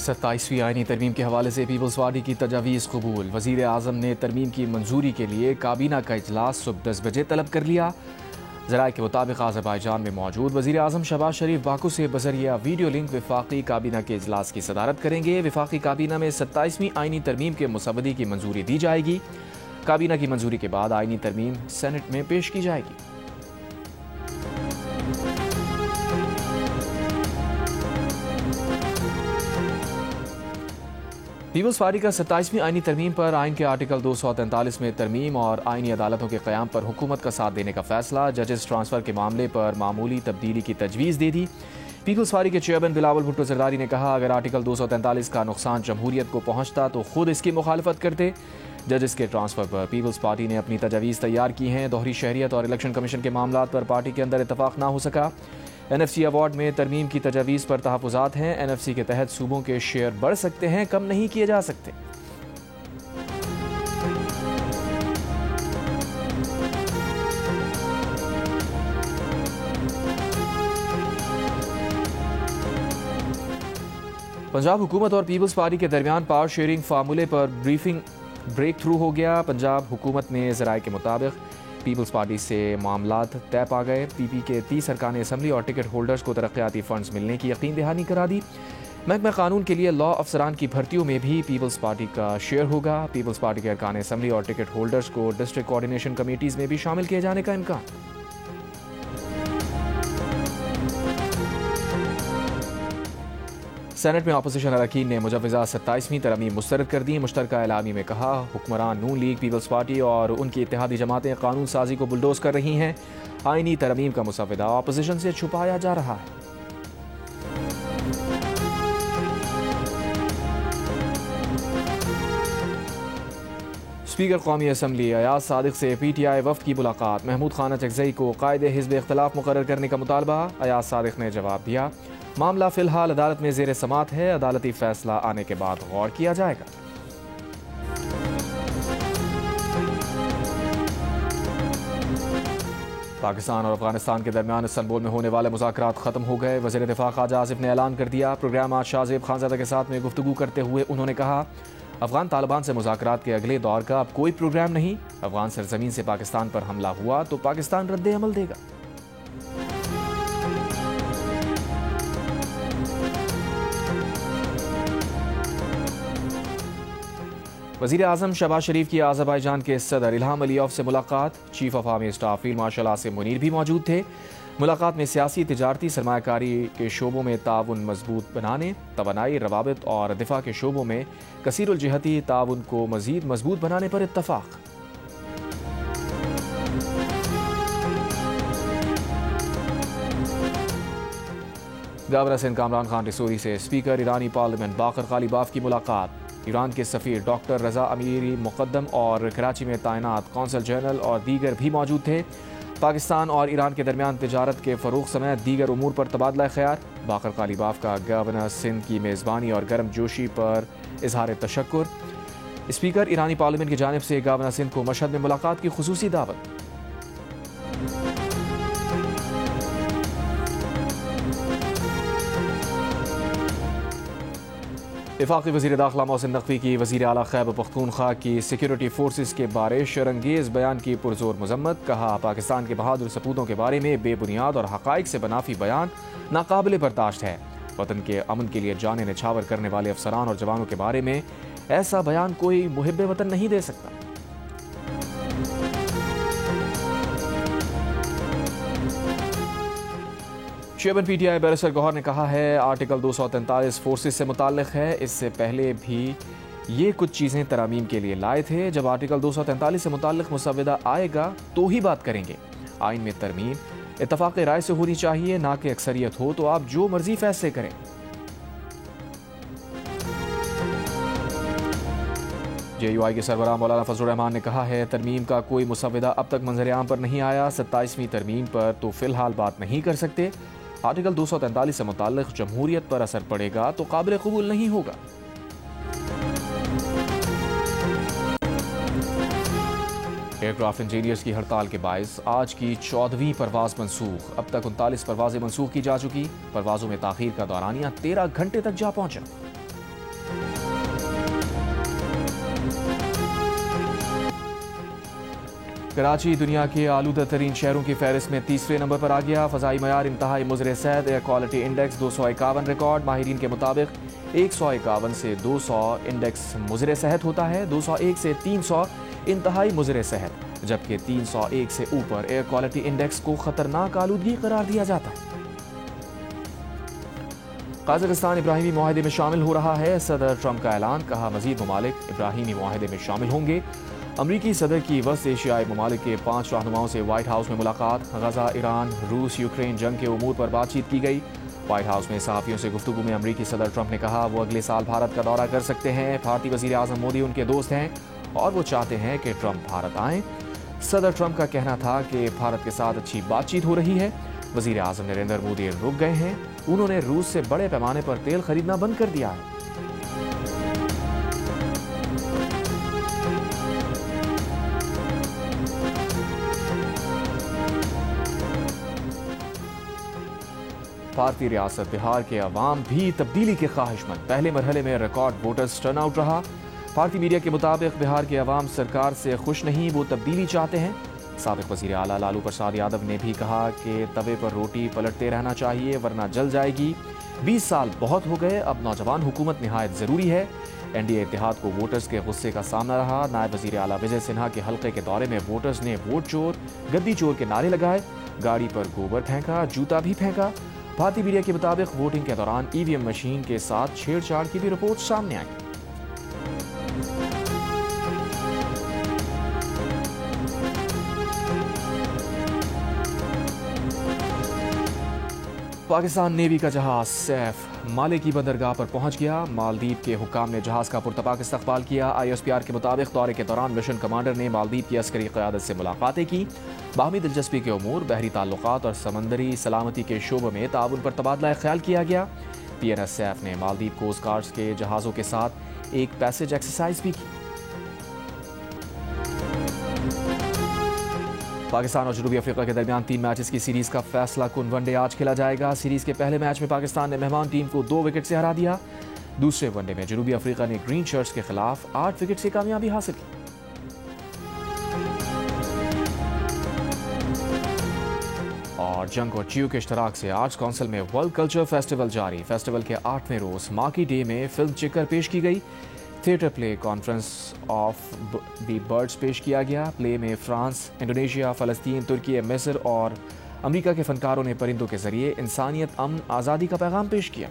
27वीं आईनी तरमीम के हवाले से पीपल्स पार्टी की तजावीज़ कबूल। वज़ीर आज़म ने तरमीम की मंजूरी के लिए काबीना का इजलास सुबह 10 बजे तलब कर लिया। ज़राए के मुताबिक अज़रबैजान में मौजूद वज़ीर आज़म शहबाज शरीफ बाकू से बज़रिया वीडियो लिंक वफाकी काबीना के इजलास की सदारत करेंगे। वफाकी काबीना में 27वीं आईनी तरमीम के मुसवदे की मंजूरी दी जाएगी। काबीना की मंजूरी के बाद आईनी तरमीम सेनेट में पेश की जाएगी। पीपल्स पार्टी का 27वीं आईनी तरमीम पर आइन के आर्टिकल 243 में तरमीम और आईनी अदालतों के क़याम पर हुकूमत का साथ देने का फैसला। जजेस ट्रांसफ़र के मामले पर मामूली तब्दीली की तजवीज़ दे दी। पीपल्स पार्टी के चेयरमैन बिलावल भुट्टो जरदारी ने कहा, अगर आर्टिकल 243 का नुकसान जमहूरियत को पहुँचता तो खुद इसकी मुखालफत करते। जजेस के ट्रांसफ़र पर पीपल्स पार्टी ने अपनी तजावीज़ तैयार की हैं। दोहरी शहरियत और इलेक्शन कमीशन के मामला पर पार्टी के अंदर इतफाक़ ना हो सका। NFC अवार्ड में तरमीम की तजावीज़ पर तहफ़्फ़ुज़ात हैं। NFC के तहत सूबों के शेयर बढ़ सकते हैं, कम नहीं किए जा सकते। पंजाब हुकूमत और पीपल्स पार्टी के दरमियान पावर शेयरिंग फार्मूले पर ब्रेक थ्रू हो गया। पंजाब हुकूमत ने ज़राए के मुताबिक पीपल्स पार्टी से मामलात तय पा गए। पीपी के 30 अरकान असम्बली और टिकट होल्डर्स को तरक्याती फंड्स मिलने की यकीन दहानी करा दी। महकमा कानून के लिए लॉ अफसरान की भर्तियों में भी पीपल्स पार्टी का शेयर होगा। पीपल्स पार्टी के अरकान असम्बली और टिकट होल्डर्स को डिस्ट्रिक्ट कोऑर्डिनेशन कमेटीज़ में भी शामिल किए जाने का इम्कान। सेनेट में अपोजिशन अरकान ने मुजव्वज़ा 27वीं तरमीम मुस्तरद कर दी। मुश्तरका एलामी में कहा, हुक्मरान नून लीग, पीपल्स पार्टी और उनकी इत्तेहादी जमातें कानून साजी को बुलडोज कर रही हैं। आईनी तरमीम का मुसवदा अपोजिशन से छुपाया जा रहा है। स्पीकर कौमी असम्बली अयाज सादिक से PTI वफ्द की मुलाकात। महमूद खान अचकज़ई को कायदे हिज़्ब इख्तिलाफ मुकर्रर करने का मुतालबा। अयाज सादिक ने जवाब दिया, मामला फिलहाल अदालत में ज़ेर समात है, अदालती फैसला आने के बाद गौर किया जाएगा। पाकिस्तान और अफगानिस्तान के दरमियान इस्तांबुल में होने वाले मुज़ाकरात ख़त्म हो गए। वज़ीर दिफ़ा ख़ाजा आसिफ ने ऐलान कर दिया। प्रोग्राम आज शाहज़ेब खानज़ादा के साथ में गुफ्तगू करते हुए उन्होंने कहा, अफगान तालिबान से मुज़ाकरात के अगले दौर का अब कोई प्रोग्राम नहीं। अफगान सरजमीन से पाकिस्तान पर हमला हुआ तो पाकिस्तान रद्द अमल देगा। वज़ीर आज़म शहबाज शरीफ की अज़रबैजान के सदर इल्हाम अलीयव से मुलाकात। Chief of army staff field marshal Asim Munir भी मौजूद थे। मुलाकात में सियासी, तिजारती, सरमायाकारी के शोबों में ताउन मजबूत बनाने, तवानाई, रवाबित और दिफा के शोबों में कसीरुल जिहती ताउन को मजीद मजबूत बनाने पर इत्तफाक। गवर्नर सिंध कामरान खान रिसोरी से स्पीकर ईरानी पार्लियामेंट बाकर गालिबाफ की मुलाकात। ईरान के सफ़ीर डॉक्टर रज़ा अमीरी मुक़द्दम और कराची में तैनात कौंसल जनरल और दीगर भी मौजूद थे। पाकिस्तान और ईरान के दरमियान तिजारत के फ़रोग़ समेत दीगर उमूर पर तबादला ख़यार। बाकर गालिबाफ का गवर्नर सिंध की मेज़बानी और गर्म जोशी पर इजहार तशक्कुर। स्पीकर ईरानी पार्लियामेंट की जानिब से गवर्नर सिंध को मशहद में मुलाकात की खुसूसी दावत। वफाकी वज़ीर दाखिला मोहसिन नकवी की वज़ीर आला खैबर पख्तूनख्वा की सिक्योरिटी फोर्सेस के बारे शरंगेज़ बयान की पुरजोर मजम्मत। कहा, पाकिस्तान के बहादुर सपूतों के बारे में बेबुनियाद और हक़ाइक़ से बनाफी बयान नाकाबिल बर्दाश्त है। वतन के अमन के लिए जाने निछावर करने वाले अफसरान और जवानों के बारे में ऐसा बयान कोई मुहिब्बे वतन नहीं दे सकता। चेयरमैन PTI बैरिस्टर गौहर ने कहा है, आर्टिकल 243 फोर्सेस से मुताल्लिक़ है। इससे पहले भी ये कुछ चीज़ें तरमीम के लिए लाए थे। जब आर्टिकल 243 से मुताल्लिक़ मुसवदा आएगा तो ही बात करेंगे। आइन में तरमीम इत्तफ़ाक़ राय से होनी चाहिए, ना कि अक्सरियत हो तो आप जो मर्जी फैसले करें। JUI के सरबराह मौलाना फजलुर रहमान ने कहा है, तरमीम का कोई मुसवदा अब तक मंजर आम पर नहीं आया। 27वीं तरमीम पर तो फ़िलहाल बात नहीं कर सकते। आर्टिकल 243 से मुताल्लिक़ जमहूरियत पर असर पड़ेगा तो काबिल कबूल नहीं होगा। एयरक्राफ्ट इंजीनियर्स की हड़ताल के बायस आज की 14वीं परवाज़ मनसूख। अब तक 39 परवाज़ें मनसूख की जा चुकी। परवाज़ों में ताख़ीर का दौरानिया 13 घंटे तक जा पहुंचा। कराची दुनिया के आलूदा तरीन शहरों की फहरिस्त में तीसरे नंबर पर आ गया। फ़ज़ाई मयार इंतहाई मुज़र सेहत, एयर क्वालिटी इंडेक्स 251 रिकॉर्ड। माहिरीन के मुताबिक 151 से 200 इंडेक्स मुज़र सेहत होता है, 201 से 300 इंतहाई मुज़र सेहत, जबकि 301 से ऊपर एयर क्वालिटी इंडेक्स को खतरनाक आलूदगी करार दिया जाता है। कज़ाकिस्तान इब्राहिमी मुआहदे में शामिल हो रहा है। सदर ट्रंप का ऐलान, कहा मजीद ममालिक इब्राहिमी मुआहदे में शामिल होंगे। अमरीकी सदर की वस्त एशियाई ममालिक के 5 रहनुमाओं से व्हाइट हाउस में मुलाकात। गजा, ईरान, रूस, यूक्रेन जंग के उमूर पर बातचीत की गई। व्हाइट हाउस में सहाफ़ियों से गुफ्तगू में अमरीकी सदर ट्रंप ने कहा वो अगले साल भारत का दौरा कर सकते हैं। भारतीय वज़ीर आज़म मोदी उनके दोस्त हैं और वो चाहते हैं कि ट्रंप भारत आएँ। सदर ट्रंप का कहना था कि भारत के साथ अच्छी बातचीत हो रही है। वज़ीर आज़म नरेंद्र मोदी रुक गए हैं। उन्होंने रूस से बड़े पैमाने पर तेल खरीदना बंद कर दिया है। भारतीय रियासत बिहार के अवाम भी तब्दीली के ख्वाहिशमंद। पहले मरहले में रिकॉर्ड वोटर्स टर्नआउट रहा। भारतीय मीडिया के मुताबिक बिहार के अवाम सरकार से खुश नहीं, वो तब्दीली चाहते हैं। साबिक वज़ीर आला लालू प्रसाद यादव ने भी कहा कि तवे पर रोटी पलटते रहना चाहिए वरना जल जाएगी। 20 साल बहुत हो गए, अब नौजवान हुकूमत निहायत ज़रूरी है। एनडीए इत्तेहाद को वोटर्स के गुस्से का सामना रहा। नायब वज़ीर आला विजय सिन्हा के हल्के के दौरे में वोटर्स ने वोट चोर, गद्दी चोर के नारे लगाए, गाड़ी पर गोबर फेंका, जूता भी फेंका। भारतीय मीडिया के मुताबिक वोटिंग के दौरान ईवीएम मशीन के साथ छेड़छाड़ की भी रिपोर्ट सामने आई। पाकिस्तान नेवी का जहाज सैफ माले की बंदरगाह पर पहुंच गया। मालदीव के हुक्काम ने जहाज का पुरतपाक इस्तकबाल किया। ISPR के मुताबिक दौरे के दौरान मिशन कमांडर ने मालदीव की अस्करी क़यादत से मुलाकातें की। बाहमी दिलचस्पी के उमूर, बहरी ताल्लुकात और समंदरी सलामती के शोबों में ताउन पर तबादला ख्याल किया गया। PNS सैफ ने मालदीव कोस्ट गार्ड्स के जहाज़ों के साथ एक पैसेज एक्सरसाइज भी की। पाकिस्तान और जनूबी अफ्रीका के दरमियान 3 मैचेस की सीरीज का फैसला कुन वनडे आज खेला जाएगा। सीरीज के पहले मैच में पाकिस्तान ने मेहमान टीम को 2 विकेट से हरा दिया। दूसरे वनडे में जनूबी अफ्रीका ने ग्रीन शर्ट्स के खिलाफ 8 विकेट से कामयाबी हासिल की। और जंग और च्यू के इश्तराक से आर्ट्स काउंसिल में वर्ल्ड कल्चर फेस्टिवल जारी। फेस्टिवल के 8वें रोज माकी डे में फिल्म चिकर पेश की गई। Theatre play conference of the birds पेश किया गया। प्ले में फ्रांस, इंडोनेशिया, फ़लस्तीन, तुर्की, मिस्र और अमेरिका के फनकारों ने परिंदों के जरिए इंसानियत, अमन, आज़ादी का पैगाम पेश किया।